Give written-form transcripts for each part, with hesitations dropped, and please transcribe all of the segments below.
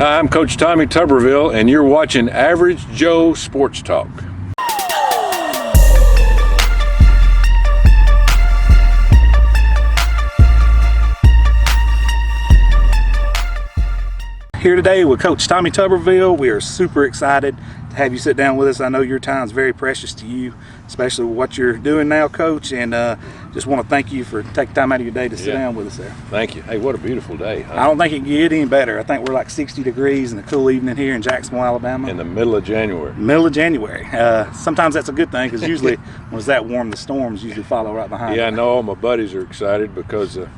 Hi, I'm Coach Tommy Tuberville, and you're watching Average Joe Sports Talk. Here today with Coach Tommy Tuberville. We are super excited to have you sit down with us. I know your time is very precious to you, especially with what you're doing now, Coach, and just want to thank you for taking time out of your day to sit down with us there. Thank you. Hey, what a beautiful day. Huh? I don't think it can get any better. I think we're like 60 degrees and a cool evening here in Jacksonville, Alabama. In the middle of January. Middle of January. Sometimes that's a good thing because usually when it's that warm, the storms usually follow right behind. Yeah, I know all my buddies are excited because of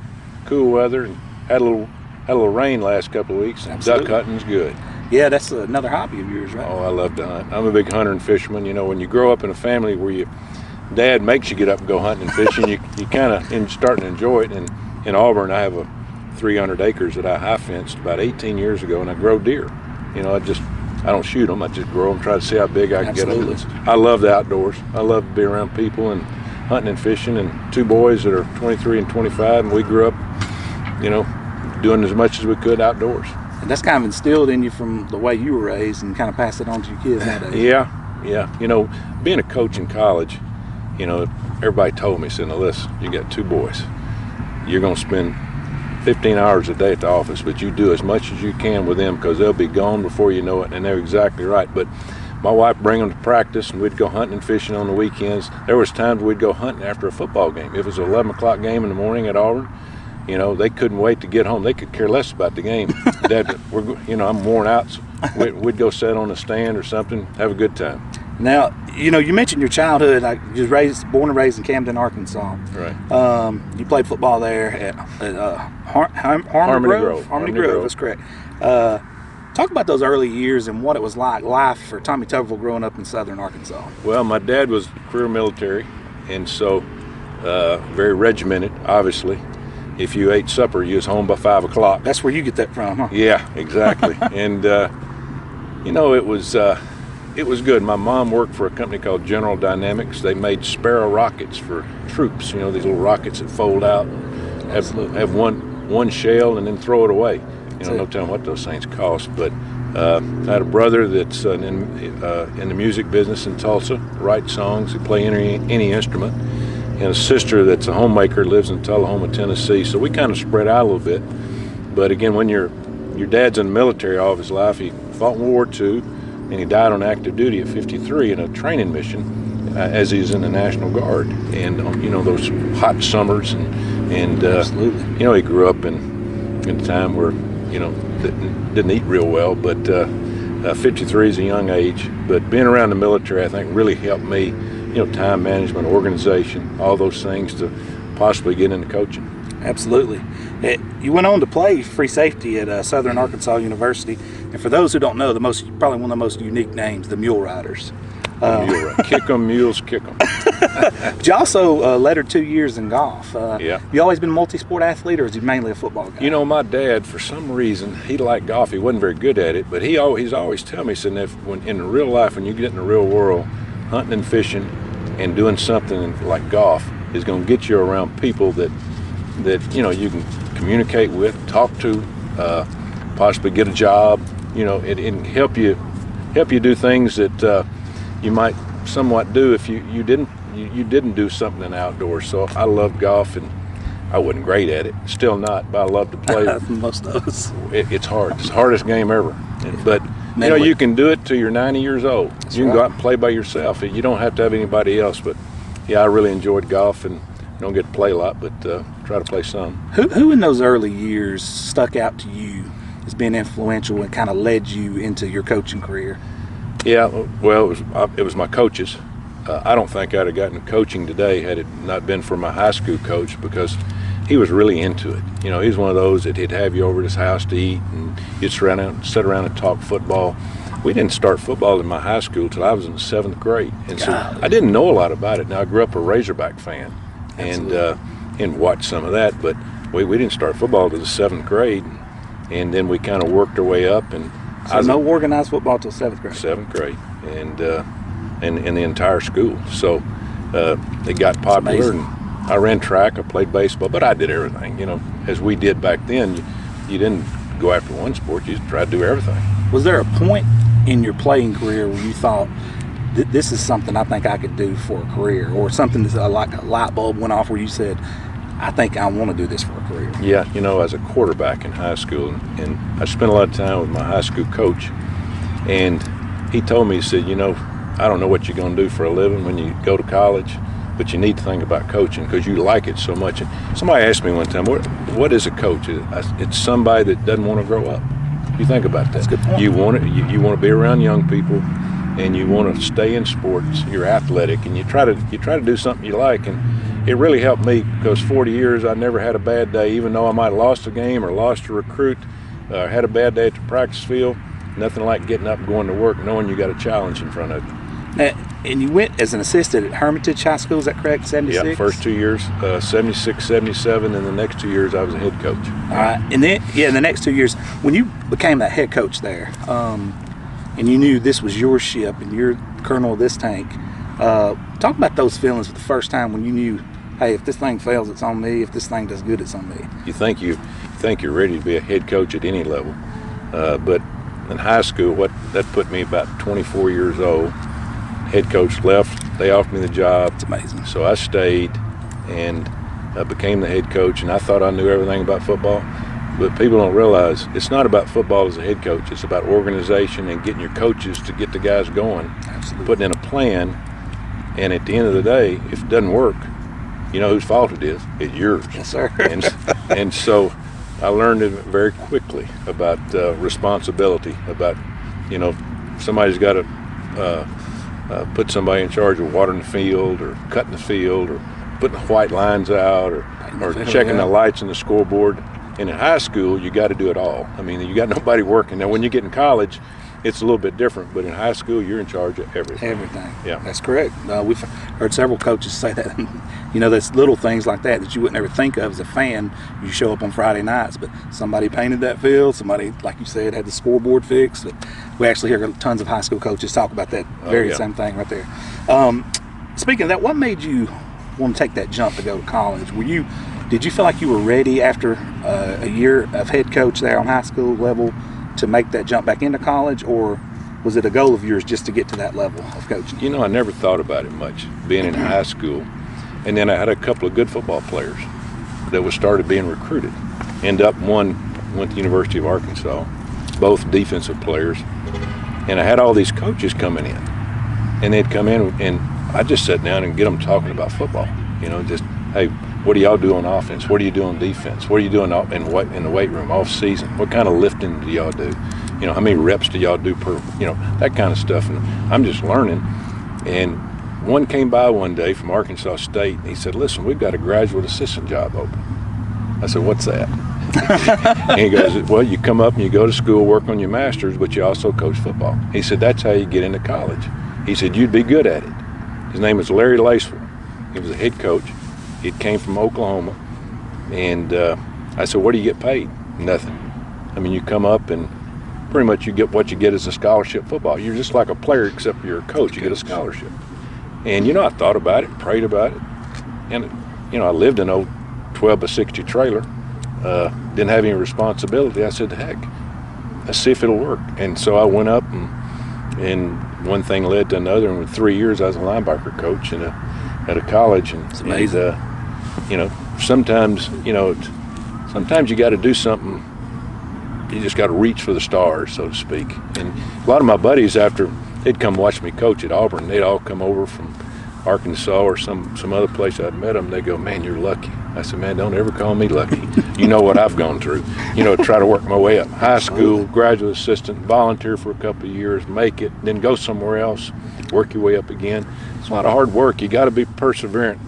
cool weather and had a little rain last couple of weeks. Absolutely. Duck hunting's good. Yeah, that's another hobby of yours, right? Oh, I love to hunt. I'm a big hunter and fisherman. You know, when you grow up in a family where your dad makes you get up and go hunting and fishing, you kind of starting to enjoy it. And in Auburn, I have 300 acres that I high fenced about 18 years ago, and I grow deer. You know, I don't shoot them. I just grow them, try to see how big I can get them. I love the outdoors. I love to be around people and hunting and fishing. And two boys that are 23 and 25, and we grew up, you know, doing as much as we could outdoors. And that's kind of instilled in you from the way you were raised and kind of passed it on to your kids nowadays. Yeah. You know, being a coach in college, you know, everybody told me, said, now listen, you got two boys. You're going to spend 15 hours a day at the office, but you do as much as you can with them because they'll be gone before you know it, and they're exactly right. But my wife bring them to practice, and we'd go hunting and fishing on the weekends. There was times we'd go hunting after a football game. It was an 11 o'clock game in the morning at Auburn. You know, they couldn't wait to get home. They could care less about the game. Dad, I'm worn out. So we'd go sit on a stand or something, have a good time. Now, you know, you mentioned your childhood. You was born and raised in Camden, Arkansas. Right. You played football there at Harmony Grove. Harmony Grove, that's correct. Talk about those early years and what it was like, life for Tommy Tuberville growing up in southern Arkansas. Well, my dad was career military, and so very regimented, obviously. If you ate supper, you was home by 5 o'clock. That's where you get that from, huh? Yeah, exactly. And you know, it was good. My mom worked for a company called General Dynamics. They made Sparrow rockets for troops. You know, these little rockets that fold out, have one shell, and then throw it away. You know, no telling what those things cost. But I had a brother that's in the music business in Tulsa, write songs, he play any instrument. And a sister that's a homemaker, lives in Tullahoma, Tennessee. So we kind of spread out a little bit. But again, when your dad's in the military all of his life, he fought in World War II, and he died on active duty at 53 in a training mission as he's in the National Guard. And you know, those hot summers, and you know, he grew up in a time where, you know, didn't eat real well. But 53 is a young age. But being around the military, I think, really helped me. You know, time management, organization, all those things to possibly get into coaching. Absolutely. You went on to play free safety at Southern Arkansas University, and for those who don't know, probably one of the most unique names, the Mule Riders. Kick 'em, mules, kick 'em. But you also lettered 2 years in golf. Yeah. You always been a multi-sport athlete, or is you mainly a football guy? You know, my dad, for some reason, he liked golf. He wasn't very good at it, but he's always tell me, he said, when in real life, when you get in the real world, hunting and fishing and doing something like golf is going to get you around people that you know, you can communicate with, talk to, possibly get a job. You know, it help you do things that you might somewhat do if you didn't do something in the outdoors. So I loved golf, and I wasn't great at it, still not, but I love to play. Most of us. It's hard. It's the hardest game ever. But you know, you can do it till you're 90 years old. That's you can right. go out and play by yourself. You don't have to have anybody else. But yeah, I really enjoyed golf, and don't get to play a lot, but try to play some. Who in those early years stuck out to you as being influential and kind of led you into your coaching career? Yeah, well, it was my coaches. I don't think I'd have gotten coaching today had it not been for my high school coach, because he was really into it. You know, he's one of those that he'd have you over at his house to eat, and you'd sit around and talk football. We didn't start football in my high school till I was in the 7th grade, and so I didn't know a lot about it. Now, I grew up a Razorback fan, and watched some of that, but we didn't start football till the 7th grade, and then we kind of worked our way up. And so no organized football till 7th grade. 7th grade, and in the entire school. So it got popular, and I ran track, I played baseball, but I did everything. You know, as we did back then, you didn't go after one sport. You just try to do everything. Was there a point in your playing career where you thought, this is something I think I could do for a career, or something that's like a light bulb went off where you said, I think I want to do this for a career? Yeah, as a quarterback in high school, and I spent a lot of time with my high school coach, and he told me, he said, I don't know what you're going to do for a living when you go to college, but you need to think about coaching because you like it so much. And somebody asked me one time, what is a coach? It's somebody that doesn't want to grow up. You think about that. That's a good point. You want to be around young people, and you want to stay in sports. You're athletic, and you try to do something you like. And it really helped me because 40 years I never had a bad day, even though I might have lost a game or lost a recruit, had a bad day at the practice field. Nothing like getting up and going to work knowing you got a challenge in front of you. And you went as an assistant at Hermitage High School, is that correct, 76? Yeah, first 2 years, 76, 77, and the next 2 years I was a head coach. All right, and then, in the next 2 years, when you became that head coach there, and you knew this was your ship and you're colonel of this tank, talk about those feelings the first time when you knew, hey, if this thing fails, it's on me. If this thing does good, it's on me. You think you're ready to be a head coach at any level, but in high school, that put me about 24 years old. Head coach left. They offered me the job. It's amazing. So I stayed and became the head coach, and I thought I knew everything about football. But people don't realize it's not about football as a head coach. It's about organization and getting your coaches to get the guys going. Absolutely. Putting in a plan, and at the end of the day, if it doesn't work, you know whose fault it is. It's yours. Yes, sir. and so I learned it very quickly about responsibility, about, somebody's got to put somebody in charge of watering the field or cutting the field or putting the white lines out or checking the lights in the scoreboard. And in high school, you got to do it all. I mean, you got nobody working. Now, when you get in college, it's a little bit different, but in high school, you're in charge of everything. Everything. Yeah. That's correct. We've heard several coaches say that. That's little things like that you wouldn't ever think of as a fan. You show up on Friday nights, but somebody painted that field, somebody, like you said, had the scoreboard fixed. We actually hear tons of high school coaches talk about that same thing right there. Speaking of that, what made you want to take that jump to go to college? Did you feel like you were ready after a year of head coach there on high school level to make that jump back into college, or was it a goal of yours just to get to that level of coaching? I never thought about it much, being in high school. And then I had a couple of good football players that started being recruited. One went to the University of Arkansas, both defensive players. And I had all these coaches coming in. And they'd come in, and I just sat down and get them talking about football. Just, hey, what do y'all do on offense? What do you do on defense? What are you doing in the weight room off season? What kind of lifting do y'all do? How many reps do y'all do per, that kind of stuff. And I'm just learning. And one came by one day from Arkansas State, and he said, listen, we've got a graduate assistant job open. I said, what's that? And he goes, well, you come up and you go to school, work on your master's, but you also coach football. He said, that's how you get into college. He said, you'd be good at it. His name was Larry Lacewell. He was a head coach. He came from Oklahoma. And I said, what do you get paid? Nothing. I mean, you come up and pretty much you get what you get as a scholarship football. You're just like a player except you're a coach. You get a scholarship. And, I thought about it, prayed about it. And, I lived in a 12 by 60 trailer. Didn't have any responsibility. I said, heck, let's see if it'll work. And so I went up, and one thing led to another. And in 3 years, I was a linebacker coach at a college. And it's amazing. Sometimes you got to do something. You just got to reach for the stars, so to speak. And a lot of my buddies, after they'd come watch me coach at Auburn, they'd all come over from Arkansas or some other place I'd met them. They go, man, you're lucky. I said, man, don't ever call me lucky. You know what I've gone through. Try to work my way up. High school, graduate assistant, volunteer for a couple of years, make it, then go somewhere else, work your way up again. It's a lot of hard work. You got to be perseverant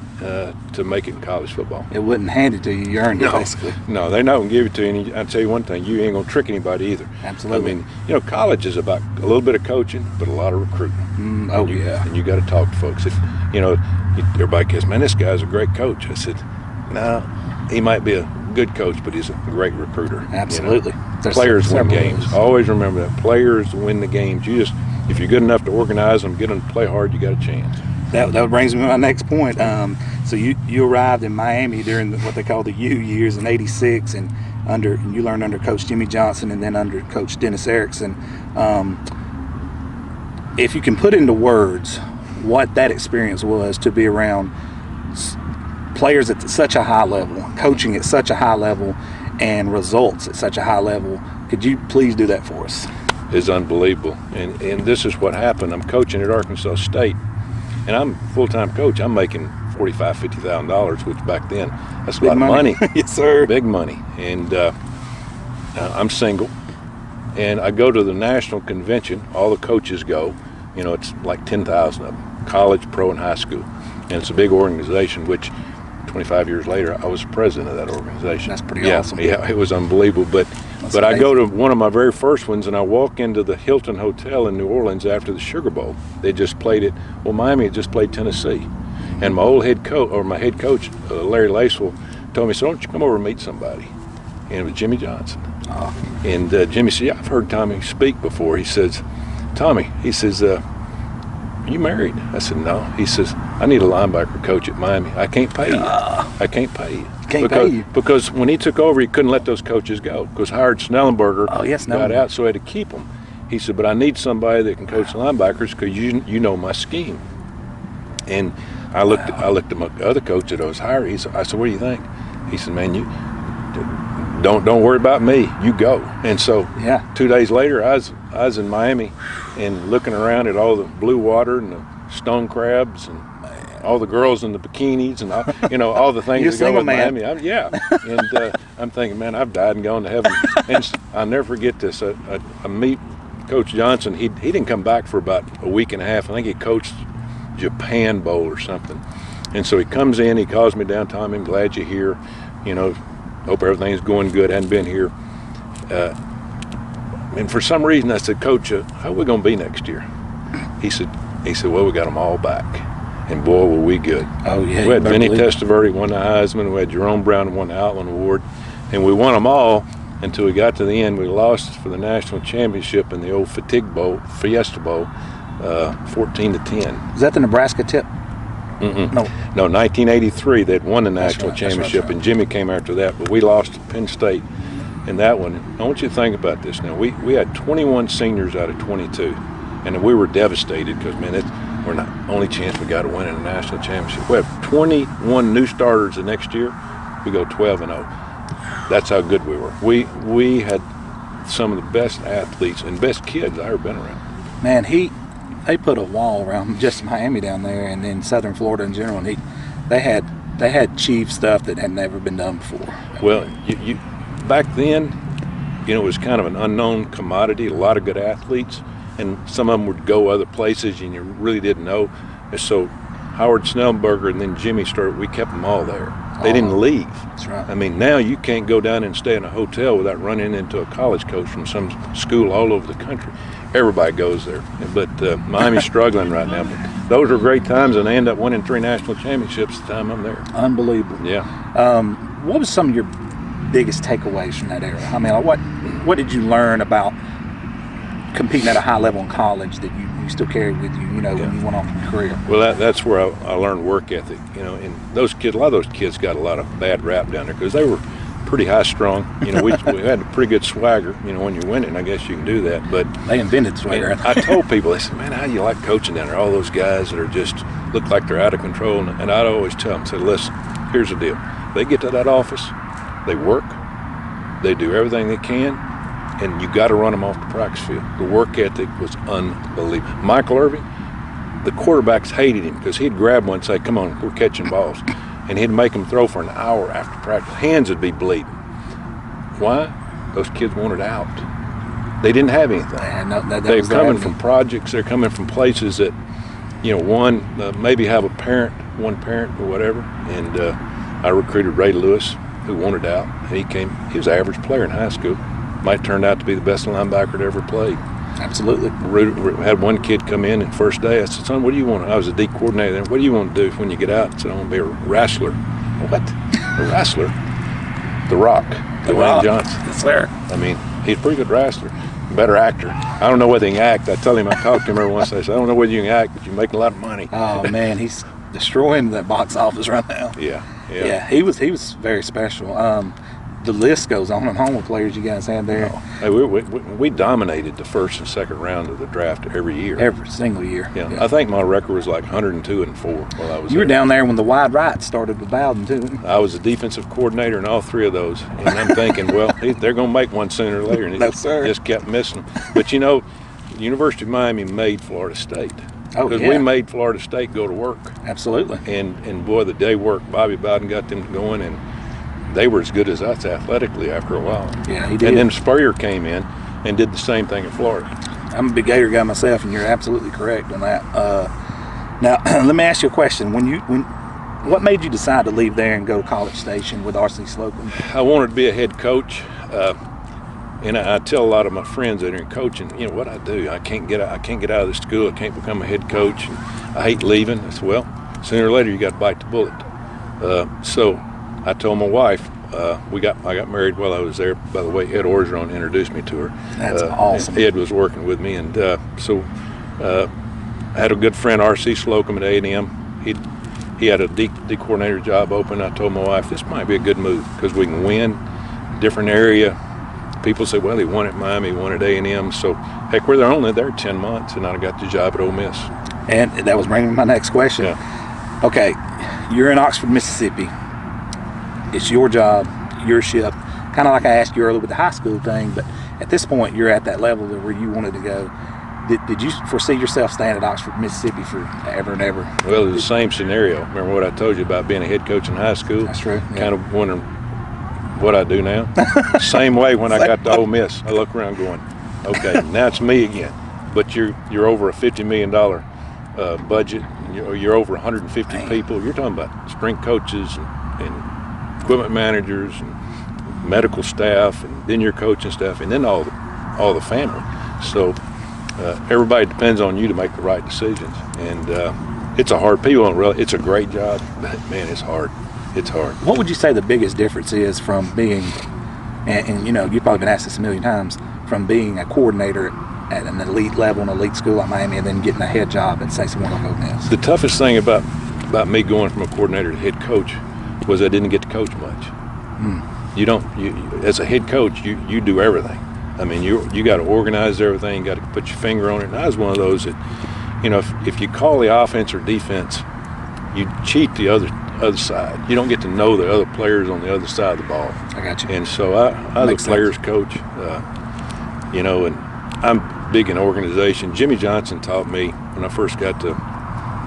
to make it in college football. It wasn't handed to you. You earned it, basically. No, they're not going to give it to you. And I'll tell you one thing, you ain't going to trick anybody either. Absolutely. I mean, college is about a little bit of coaching, but a lot of recruiting. And you got to talk to folks. Everybody goes, man, this guy's a great coach. I said, no, he might be a good coach, but he's a great recruiter. Absolutely. Players win games. Always remember that. Players win the games. If you're good enough to organize them, get them to play hard, you got a chance. That brings me to my next point. So you arrived in Miami during what they call the U years in '86, and you learned under Coach Jimmy Johnson and then under Coach Dennis Erickson. If you can put into words what that experience was to be around players at such a high level, coaching at such a high level, and results at such a high level, could you please do that for us? It's unbelievable. And this is what happened. I'm coaching at Arkansas State, and I'm a full-time coach. I'm making $45,000, $50,000, which back then, that's a lot of money. Yes, sir. Big money. And I'm single, and I go to the national convention. All the coaches go. You know, it's like 10,000 of them, college, pro, and high school. And it's a big organization, which 25 years later, I was president of that organization. That's pretty awesome. Yeah, it was unbelievable. But I go to one of my very first ones, and I walk into the Hilton Hotel in New Orleans after the Sugar Bowl. They just played it. Well, Miami had just played Tennessee. And my old head coach, Larry Lacewell, told me, so don't you come over and meet somebody? And it was Jimmy Johnson. Oh. And Jimmy said, yeah, I've heard Tommy speak before. He says, Tommy, he says, are you married? I said, no. He says, I need a linebacker coach at Miami. I can't pay you. I can't pay you. Pay you. Because when he took over, he couldn't let those coaches go because Howard Snellenberger got out, so I had to keep them. He said, but I need somebody that can coach linebackers because you know my scheme. And I looked at my other coach that I was hiring. I said, what do you think? He said, man, you don't worry about me. You go. And so 2 days later, I was in Miami and looking around at all the blue water and the stone crabs and all the girls in the bikinis and all the things that go with Miami. And I'm thinking, man, I've died and gone to heaven. And I'll never forget this. I meet Coach Johnson. He didn't come back for about a week and a half. I think he coached Japan Bowl or something. And so he comes in, he calls me down, Tommy, I'm glad you're here. Hope everything's going good, hadn't been here. And for some reason I said, Coach, how are we going to be next year? He said, well, we got them all back. And boy, were we good. Oh, yeah. We had Vinny Testaverde, won the Heisman. We had Jerome Brown, won the Outland Award. And we won them all until we got to the end. We lost for the national championship in the old Fiesta Bowl, 14-10. Is that the Nebraska tip? No, 1983 they'd won the national championship, and Jimmy came after that, but we lost to Penn State in that one. I want you to think about this now. We had 21 seniors out of 22, and we were devastated because, man, we're not only chance we got to win in a national championship. We have 21 new starters the next year. We go 12-0. That's how good we were. We had some of the best athletes and best kids I ever been around. Man, they put a wall around just Miami down there, and then Southern Florida in general. And they had chief stuff that had never been done before. Well, you back then, it was kind of an unknown commodity. A lot of good athletes, and some of them would go other places, and you really didn't know. And so Howard Snellenberger and then Jimmy started. We kept them all there. They didn't leave. That's right. I mean, now you can't go down and stay in a hotel without running into a college coach from some school all over the country. Everybody goes there. But Miami's struggling right now. But those are great times, and they end up winning 3 national championships the time I'm there. Unbelievable. Yeah. What was some of your biggest takeaways from that era? I mean, what did you learn about competing at a high level in college that you still carried with you, when you went on your career? Well, that's where I learned work ethic, and those kids, a lot of those kids got a lot of bad rap down there because they were pretty high strung. We had a pretty good swagger. When you're winning, I guess you can do that. But they invented swagger. I told people, they said, man, how do you like coaching down there? All those guys that are just look like they're out of control. And I'd always tell them, I said, listen, here's the deal. They get to that office, they work, they do everything they can, and you got to run them off the practice field. The work ethic was unbelievable. Michael Irving, the quarterbacks hated him because he'd grab one and say, come on, we're catching balls. And he'd make them throw for an hour after practice. Hands would be bleeding. Why? Those kids wanted out. They didn't have anything. They're coming from projects. They're coming from places that, maybe have one parent or whatever. And I recruited Ray Lewis, who wanted out. He was an average player in high school. Might turn out to be the best linebacker that ever played. Absolutely. Had one kid come in, and first day I said, son, what do you want? I was a D coordinator. What do you want to do when you get out? I said, I want to be a wrestler. What? A wrestler? The Rock. Dwayne Johnson. Yes, sir. I mean, he's a pretty good wrestler. Better actor. I don't know whether he can act. I tell him, I talk to him every once. I say, I don't know whether you can act, but you make a lot of money. Oh, man, he's destroying that box office right now. Yeah. He was very special. the list goes on and on with players you guys had there. Hey, we dominated the first and second round of the draft every year. Every single year. Yeah. I think my record was like 102-4 while I was You were there. down there when the wide right started with Bowden, too. I was the defensive coordinator in all three of those. And I'm thinking, well, they're going to make one sooner or later. And it No, sir. just kept missing them. But, you know, the University of Miami made Florida State. Oh, Because yeah. we made Florida State go to work. Absolutely. And boy, the day work, Bobby Bowden got them going, and they were as good as us athletically after a while. Yeah, he did. And then Spurrier came in and did the same thing in Florida. I'm a big Gator guy myself, and you're absolutely correct on that. Now, let me ask you a question. What made you decide to leave there and go to College Station with R.C. Slocum? I wanted to be a head coach, and I tell a lot of my friends that are in coaching, you know, what I do, I can't get out of the school, I can't become a head coach, and I hate leaving. I said, well, sooner or later you got to bite the bullet. So I told my wife, I got married while I was there. By the way, Ed Orgeron introduced me to her. That's awesome. Ed was working with me, and so I had a good friend, R.C. Slocum at A&M. He had a D coordinator job open. I told my wife, this might be a good move because we can win, different area. People say, well, he won at Miami, he won at A&M. So, heck, we're only there 10 months, and I got the job at Ole Miss. And that was bringing me my next question. Yeah. Okay, you're in Oxford, Mississippi. It's your job, your ship. Kind of like I asked you earlier with the high school thing, but at this point, you're at that level where you wanted to go. Did you foresee yourself staying at Oxford, Mississippi forever and ever? Well, it was the same scenario. Remember what I told you about being a head coach in high school? That's true. Yeah. Kind of wondering what I do now. Same way when I got to Ole Miss. I look around going, okay, now it's me again. But you're over a $50 million budget. You're over 150 people. You're talking about spring coaches and equipment managers and medical staff, and then your coaching staff, and then all the family. So everybody depends on you to make the right decisions. And it's a hard. People don't realize it's a great job, but man, it's hard. It's hard. What would you say the biggest difference is from being, and you know, you've probably been asked this a million times, from being a coordinator at an elite level, an elite school like Miami, and then getting a head job at, say, someone like Ole Miss? The toughest thing about me going from a coordinator to head coach was I didn't get to coach much. You as a head coach, you do everything. I mean, you got to organize everything. You got to put your finger on it. And I was one of those that, you know, if you call the offense or defense, you cheat the other side. You don't get to know the other players on the other side of the ball. I got you. And so I was a players coach, you know, and I'm big in organization. Jimmy Johnson taught me when I first got to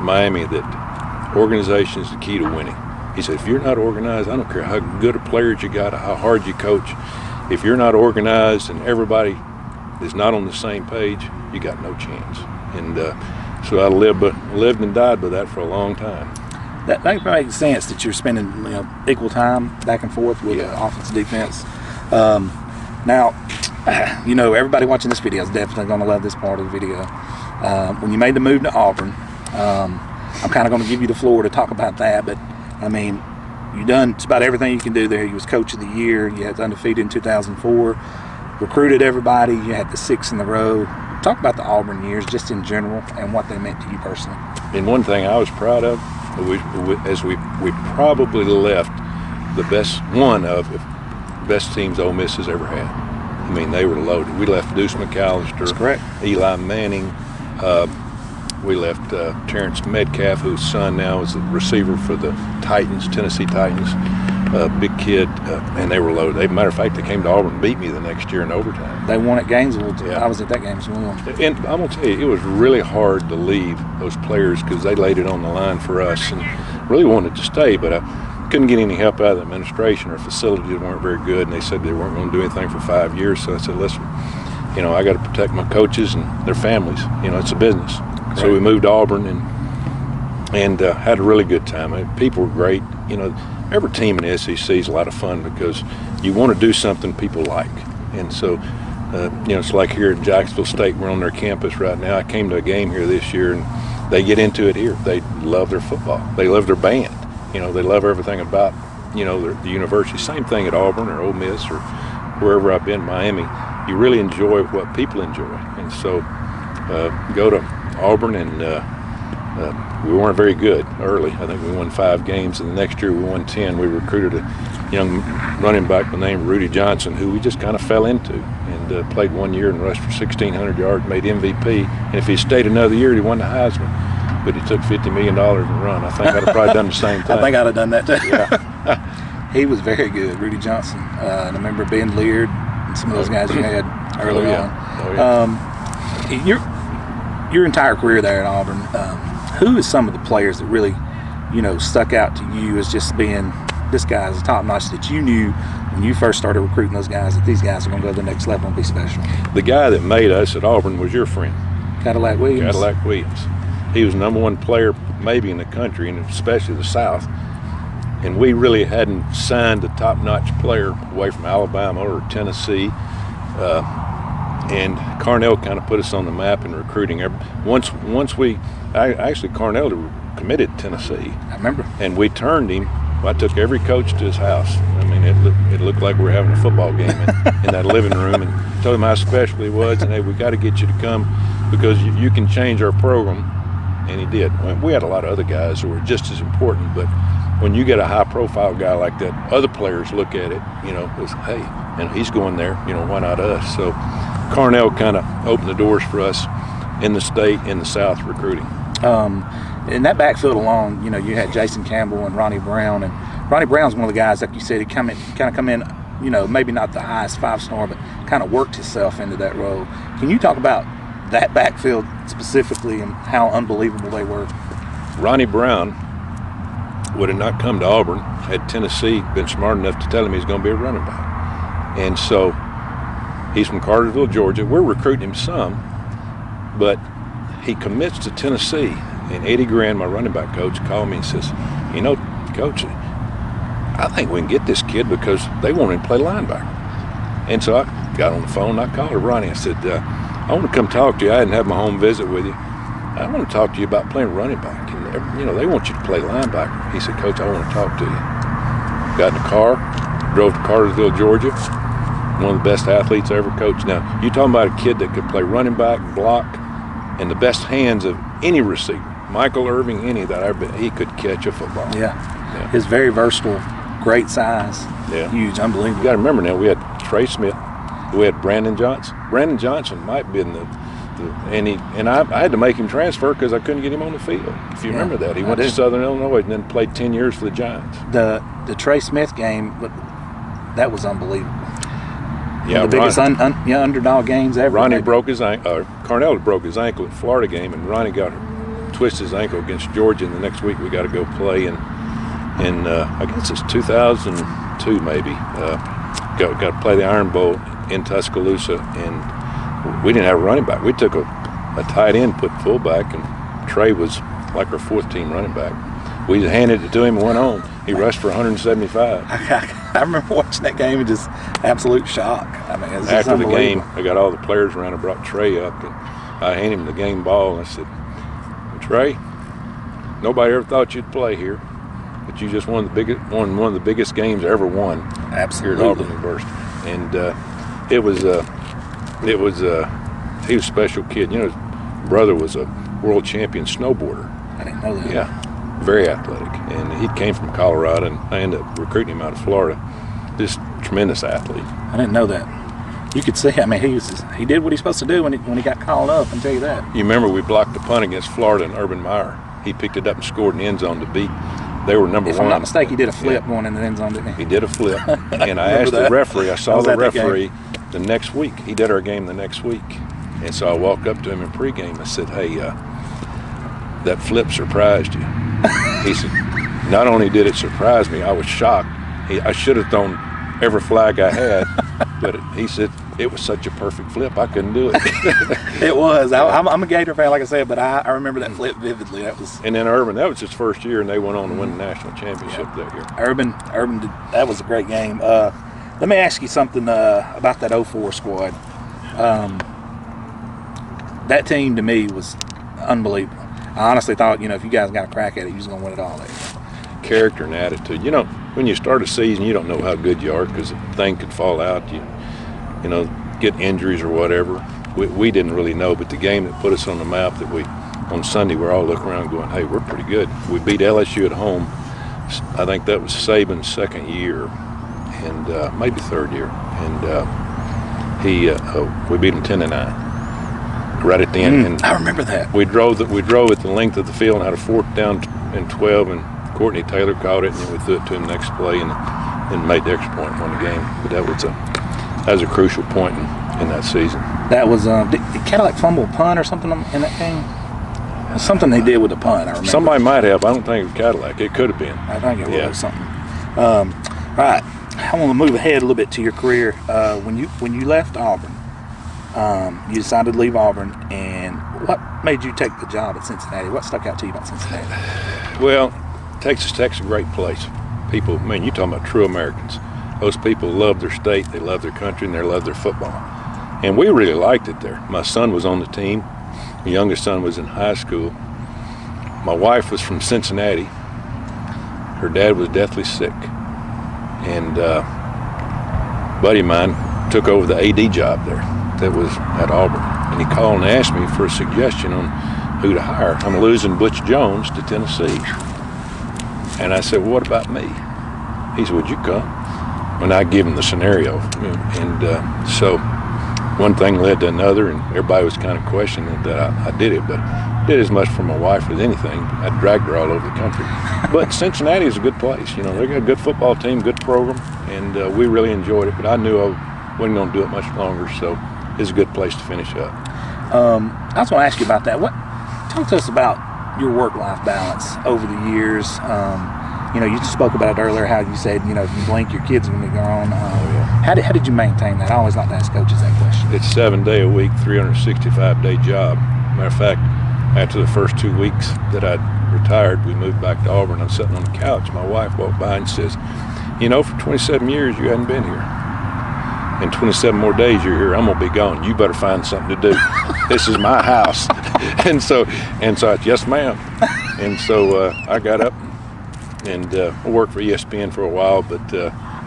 Miami that organization is the key to winning. He said, if you're not organized, I don't care how good a players you got, how hard you coach, if you're not organized and everybody is not on the same page, you got no chance. And so I lived and died by that for a long time. That makes sense that you're spending, you know, equal time back and forth with offense and defense. Now, you know, everybody watching this video is definitely going to love this part of the video. When you made the move to Auburn, I'm kind of going to give you the floor to talk about that. But I mean, you done just about everything you can do there. You was coach of the year. You had undefeated in 2004. Recruited everybody. You had the 6 in a row. Talk about the Auburn years just in general and what they meant to you personally. And one thing I was proud of, we probably left one of the best teams Ole Miss has ever had. I mean, they were loaded. We left Deuce McAllister. That's correct. Eli Manning. We left Terrence Metcalf, whose son now is the receiver for the Titans, Tennessee Titans. Big kid, and they were loaded. As a matter of fact, they came to Auburn and beat me the next year in overtime. They won at Gainesville. Yeah. I was at that game as well. And I'm going to tell you, it was really hard to leave those players because they laid it on the line for us and really wanted to stay, but I couldn't get any help out of the administration. Our facilities weren't very good, and they said they weren't going to do anything for 5 years. So I said, listen, you know, I got to protect my coaches and their families. You know, it's a business. Correct. So we moved to Auburn and had a really good time. People were great. You know, every team in the SEC is a lot of fun because you want to do something people like. And so, you know, it's like here at Jacksonville State, we're on their campus right now. I came to a game here this year, and they get into it here. They love their football. They love their band. You know, they love everything about, you know, the university. Same thing at Auburn or Ole Miss or wherever I've been, Miami. You really enjoy what people enjoy. And so go to Auburn, and we weren't very good early. I think we won 5 games, and the next year we won 10. We recruited young running back by the name of Rudy Johnson, who we just kind of fell into, and played 1 year and rushed for 1,600 yards, made MVP. And if he stayed another year, he won the Heisman. But he took $50 million and run. I think I'd have probably done the same thing. I think I'd have done that too. Yeah. He was very good, Rudy Johnson. And I remember Ben Leard and some of those guys you had early on. Oh, yeah. Your entire career there at Auburn, who is some of the players that really, stuck out to you as just being this guy is top notch that you knew when you first started recruiting those guys that these guys are going to go to the next level and be special? The guy that made us at Auburn was your friend. Cadillac Williams. Cadillac Williams. He was #1 player maybe in the country, and especially the South. And we really hadn't signed a top-notch player away from Alabama or Tennessee. And Carnell kind of put us on the map in recruiting. Actually Carnell committed to Tennessee. I remember. And we turned him. I took every coach to his house. I mean, it looked like we were having a football game in that living room, and told him how special he was, and hey, we got to get you to come because you can change our program. And he did. We had a lot of other guys who were just as important, but when you get a high-profile guy like that, other players look at it, as, hey, and he's going there, why not us? So Carnell kind of opened the doors for us in the state, in the South, recruiting. In that backfield alone, you had Jason Campbell and Ronnie Brown, and Ronnie Brown's one of the guys, like you said, he come in, maybe not the highest 5-star, but kind of worked himself into that role. Can you talk about that backfield specifically and how unbelievable they were? Ronnie Brown would have not come to Auburn had Tennessee been smart enough to tell him he's going to be a running back. And so he's from Cartersville, Georgia. We're recruiting him some, but he commits to Tennessee. And Eddie Grand, my running back coach, called me and says, Coach, I think we can get this kid because they want him to play linebacker. And so I got on the phone, I called Ronnie. I said, I want to come talk to you. I didn't have my home visit with you. I want to talk to you about playing running back. And, they want you to play linebacker. He said, Coach, I want to talk to you. Got in the car, drove to Cartersville, Georgia. One of the best athletes I ever coached. Now, you're talking about a kid that could play running back, block, and the best hands of any receiver. Michael Irving, any of that, he could catch a football. Yeah. His very versatile, great size, huge, unbelievable. You got to remember now, we had Trey Smith, we had Brandon Johnson. Brandon Johnson might have been I had to make him transfer because I couldn't get him on the field. If you remember that, he went to Southern Illinois and then played 10 years for the Giants. The Trey Smith game, that was unbelievable. Yeah, the biggest underdog games ever. Ronnie broke his ankle. Carnell broke his ankle at the Florida game, and Ronnie twisted his ankle against Georgia. And the next week we got to go play in I guess it's 2002 maybe. Got to play the Iron Bowl in Tuscaloosa, and we didn't have a running back. We took a tight end, put fullback, and Trey was like our 4th-team running back. We just handed it to him and went on. He rushed for 175. I remember watching that game in just absolute shock. I mean, it was After the game, I got all the players around and brought Trey up, and I handed him the game ball, and I said, Trey, nobody ever thought you'd play here, but you just won one of the biggest games I ever won. Absolutely. Here at Auburn University. And he was a special kid. His brother was a world champion snowboarder. I didn't know that. Yeah, very athletic. And he came from Colorado, and I ended up recruiting him out of Florida. Just tremendous athlete. I didn't know that. You could see. I mean, he did what he's supposed to do when he got called up. I can tell you that. You remember we blocked the punt against Florida and Urban Meyer. He picked it up and scored in the end zone to beat. They were number 1. If I'm not mistaken, he did a flip going in the end zone, didn't he? He did a flip. And I asked the referee, I saw the referee the next week. He did our game the next week. And so I walked up to him in pregame. I said, hey, that flip surprised you. He said, not only did it surprise me, I was shocked. I should have thrown every flag I had, but he said, it was such a perfect flip, I couldn't do it. It was. I'm a Gator fan, like I said, but I remember that flip vividly. And then Urban, that was his first year, and they went on to win the national championship that year. Urban did, that was a great game. Let me ask you something about that 04 squad. That team, to me, was unbelievable. I honestly thought, if you guys got a crack at it, you was going to win it all. Character and attitude. When you start a season, you don't know how good you are because a thing could fall out. You get injuries or whatever. We didn't really know, but the game that put us on the map on Sunday, we're all looking around going, hey, we're pretty good. We beat LSU at home. I think that was Saban's second year. and maybe third year, and we beat them 10-9 right at the end. And I remember that. We drove at the length of the field and had a 4th down and 12, and Courtney Taylor caught it, and then we threw it to him next play and made the extra point and won the game. But that was a crucial point in that season. That was did Cadillac fumble a punt or something in that game? Something they did with the punt, I remember. Somebody might have. I don't think it was Cadillac. It could have been. I think it was something. All right, I want to move ahead a little bit to your career. When you left Auburn, you decided to leave Auburn, and what made you take the job at Cincinnati? What stuck out to you about Cincinnati? Well, Texas Tech's a great place. People, man, you're talking about true Americans. Those people love their state, they love their country, and they love their football. And we really liked it there. My son was on the team. My youngest son was in high school. My wife was from Cincinnati. Her dad was deathly sick. And a buddy of mine took over the AD job there that was at Auburn. And he called and asked me for a suggestion on who to hire. I'm losing Butch Jones to Tennessee. And I said, well, what about me? He said, would you come? And I give him the scenario. And so one thing led to another, and everybody was kind of questioning that I did it, but I did as much for my wife as anything. I dragged her all over the country. But Cincinnati is a good place. You know, they got a good football team, good program, and we really enjoyed it. But I knew I wasn't going to do it much longer, so it's a good place to finish up. I was going to ask you about that. Talk to us about your work-life balance over the years. You know, you just spoke about it earlier, how you said, you know, if you blink, your kids are going to be gone. How did you maintain that? I always like to ask coaches that question. It's 7-day-a-week, 365-day job. Matter of fact, after the first 2 weeks that I'd retired, we moved back to Auburn. I'm sitting on the couch. My wife walked by and says, you know, for 27 years, you hadn't been here. In 27 more days you're here, I'm going to be gone. You better find something to do. This is my house. and so I said, yes, ma'am. And so I got up and worked for ESPN for a while, but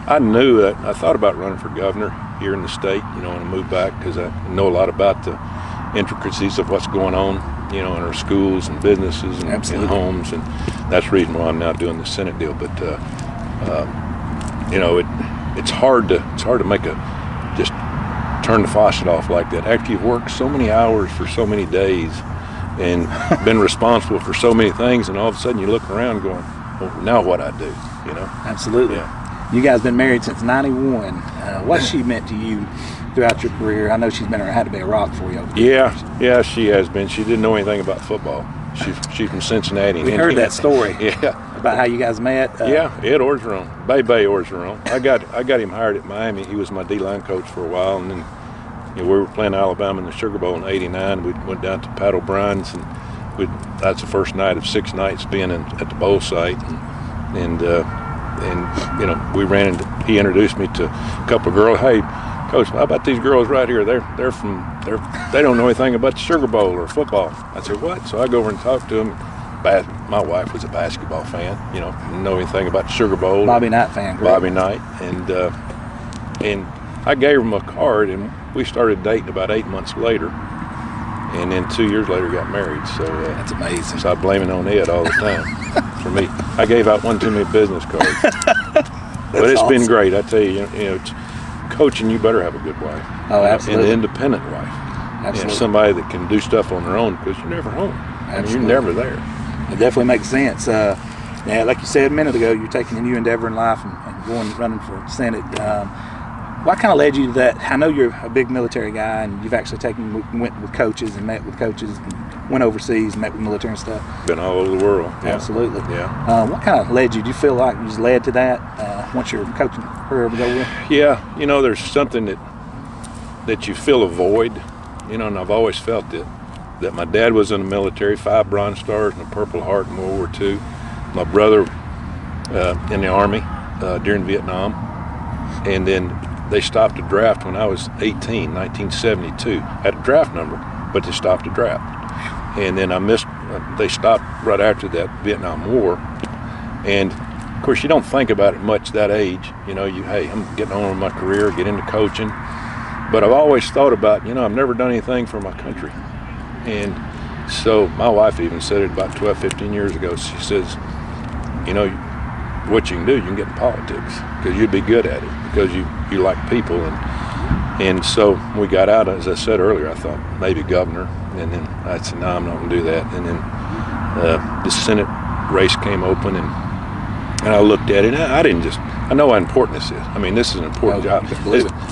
I knew that I thought about running for governor here in the state, you know, when I moved back, because I know a lot about the intricacies of what's going on, you know, in our schools and businesses and homes, and that's the reason why I'm now doing the Senate deal. But you know, it's hard to make just turn the faucet off like that after you've worked so many hours for so many days and been responsible for so many things, and all of a sudden you look around going, well, now what I do, you know? Absolutely. Yeah. You guys been married since '91. What's she meant to you throughout your career? I know she's had to be a rock for you over the years. Yeah, she has been. She didn't know anything about football. She's from Cincinnati. We heard that story. Yeah. About how you guys met. Yeah, Ed Orgeron, Bay Orgeron. I got him hired at Miami. He was my D-line coach for a while, and then, you know, we were playing Alabama in the Sugar Bowl in '89. We went down to Pat O'Brien's, and that's the first night of 6 nights being at the bowl site, and you know, we ran into. He introduced me to a couple of girls. Hey, Coach, how about these girls right here? They don't know anything about the Sugar Bowl or football. I said, what? So I go over and talk to them. My wife was a basketball fan, you know, didn't know anything about the Sugar Bowl. Bobby Knight fan, correct? Bobby Knight, and I gave him a card, and we started dating about 8 months later, and then 2 years later got married. So that's amazing. So I blame it on Ed all the time. For me, I gave out one too many business cards. But it's been great. I tell you, you know, coaching, you better have a good wife. Oh, absolutely. An independent wife. Absolutely. And somebody that can do stuff on their own, because you're never home. I mean, you're never there. It definitely makes sense. Yeah, like you said a minute ago, you're taking a new endeavor in life and running for Senate. What kind of led you to that? I know you're a big military guy, and you've actually went with coaches and met with coaches, and went overseas and met with military and stuff. Been all over the world. Yeah. Absolutely. Yeah. What kind of led you? Do you feel like you was led to that once your coaching career was over with? Yeah, you know, there's something that you feel a void, you know, and I've always felt that my dad was in the military, 5 Bronze Stars and a Purple Heart in World War II. My brother in the Army during Vietnam, and then they stopped the draft when I was 18, 1972. Had a draft number, but they stopped the draft. And then I missed, they stopped right after that Vietnam War. And of course, you don't think about it much that age. You know, hey, I'm getting on with my career, get into coaching. But I've always thought about, you know, I've never done anything for my country. And so my wife even said it about 12, 15 years ago. She says, you know, what you can do, you can get in politics because you'd be good at it because you like people. And so we got out, as I said earlier, I thought maybe governor. And then I said, no, I'm not going to do that. And then the Senate race came open, and I looked at it, and I know how important this is. I mean, this is an important job.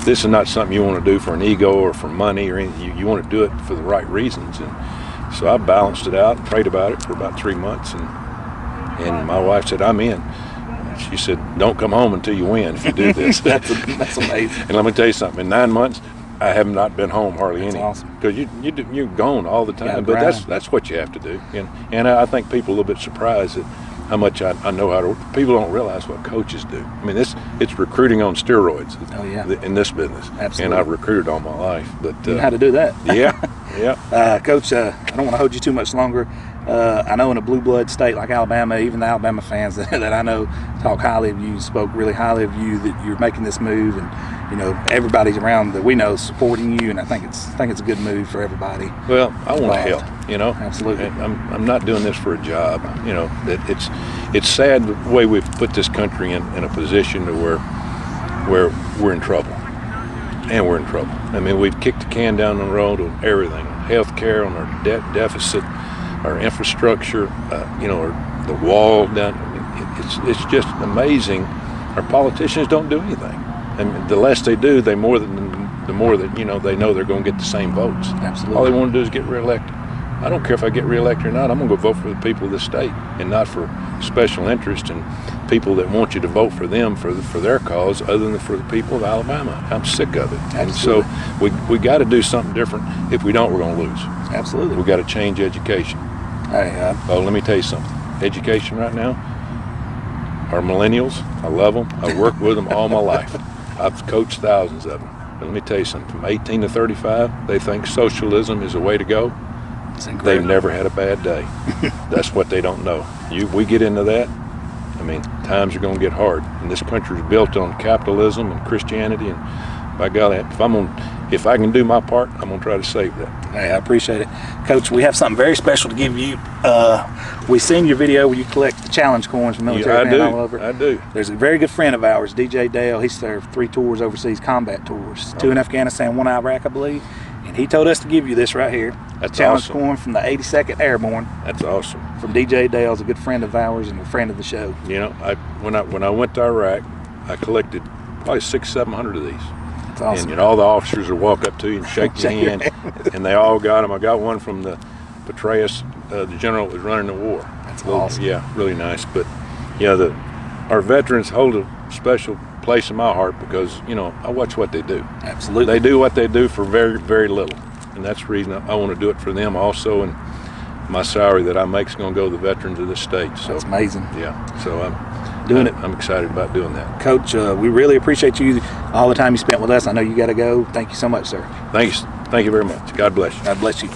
This is not something you want to do for an ego or for money or anything. You want to do it for the right reasons. And so I balanced it out and prayed about it for about 3 months. And my wife said, I'm in. She said, don't come home until you win if you do this. That's amazing. And let me tell you something, in 9 months, I have not been home hardly any. Awesome. Because you're gone all the time. But that's what you have to do. And I think people are a little bit surprised at how much I know how to. People don't realize what coaches do. I mean, it's recruiting on steroids. Oh, yeah. In this business. Absolutely. And I've recruited all my life. But you know how to do that. Yeah. Coach, I don't want to hold you too much longer. I know in a blue blood state like Alabama, even the Alabama fans that I know talk highly of you, spoke really highly of you, that you're making this move, and you know everybody's around that we know supporting you, and I think it's a good move for everybody. Well, I want to help, you know. Absolutely. I'm not doing this for a job, you know. That it's sad the way we've put this country in a position to where we're in trouble, and we're in trouble. I mean, we've kicked the can down the road on everything, on health care, on our debt deficit, our infrastructure, you know, the wall down. It's just amazing. Our politicians don't do anything. I mean, the less they do, the more that you know they know they're going to get the same votes. Absolutely. All they want to do is get reelected. I don't care if I get reelected or not. I'm going to go vote for the people of this state, and not for special interest and people that want you to vote for them for their cause, other than for the people of Alabama. I'm sick of it. Absolutely. And so we got to do something different. If we don't, we're going to lose. Absolutely. We got to change education. Hey, Oh, let me tell you something. Education right now, our millennials, I love them. I worked with them all my life. I've coached thousands of them. But let me tell you something. From 18 to 35, they think socialism is the way to go. They've never had a bad day. That's what they don't know. We get into that, I mean, times are going to get hard. And this country is built on capitalism and Christianity. And by golly, if I can do my part, I'm going to try to save that. Hey, I appreciate it. Coach, we have something very special to give you. We seen your video where you collect the challenge coins from military men all over. I do. There's a very good friend of ours, DJ Dale. He served 3 tours overseas, combat tours, 2 in Afghanistan, 1 in Iraq, I believe. And he told us to give you this right here. That's challenge awesome. coin from the 82nd Airborne. That's awesome. From DJ Dale, is a good friend of ours and a friend of the show. You know, when I went to Iraq, I collected probably 600-700 of these. That's awesome. And you know, all the officers will walk up to you and shake your hand, and they all got them. I got one from the Petraeus, the general that was running the war. That's awesome. Yeah, really nice. But you know, our veterans hold a special place in my heart because you know I watch what they do. Absolutely. They do what they do for very, very little, and that's the reason I want to do it for them also. And my salary that I make is going to go to the veterans of this state. So that's amazing. Yeah. So I'm excited about doing that. Coach, we really appreciate you, all the time you spent with us. I know you got to go. Thank you so much, sir. Thank you very much. God bless you. God bless you.